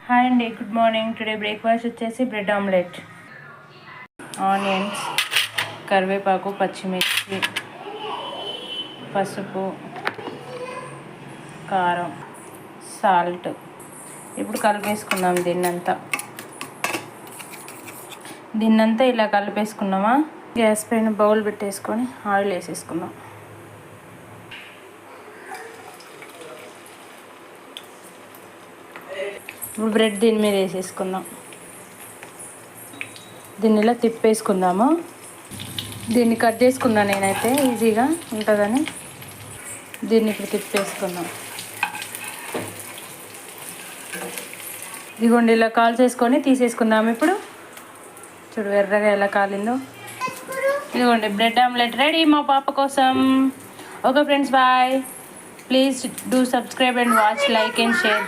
Hi అండి, good morning. Today breakfast వచ్చేసి bread omelette, onions, కరివేపాకు, పచ్చిమిర్చి, పసుపు, కారం, సాల్ట్. ఇప్పుడు కలిపేసుకుందాం దీన్నంతా ఇలా కలిపేసుకున్నామా. గ్యాస్ పైన బౌల్ పెట్టేసుకొని ఆయిల్ వేసేసుకుందాం. బ్రెడ్ దీని మీద వేసేసుకుందాం. దీన్ని ఇలా తిప్పేసుకుందాము. దీన్ని కట్ చేసుకున్నాను నేనైతే, ఈజీగా ఉంటుందని. దీన్ని ఇప్పుడు తిప్పేసుకుందాం. ఇదిగోండి, ఇలా కాల్ చేసుకొని తీసేసుకుందాం. ఇప్పుడు చూడు ఎర్రగా ఎలా కాలిందో. ఇదిగోండి, బ్రెడ్ ఆమ్లెట్ రెడీ మా పాప కోసం. Okay friends, bye. Please do subscribe and watch, like and share.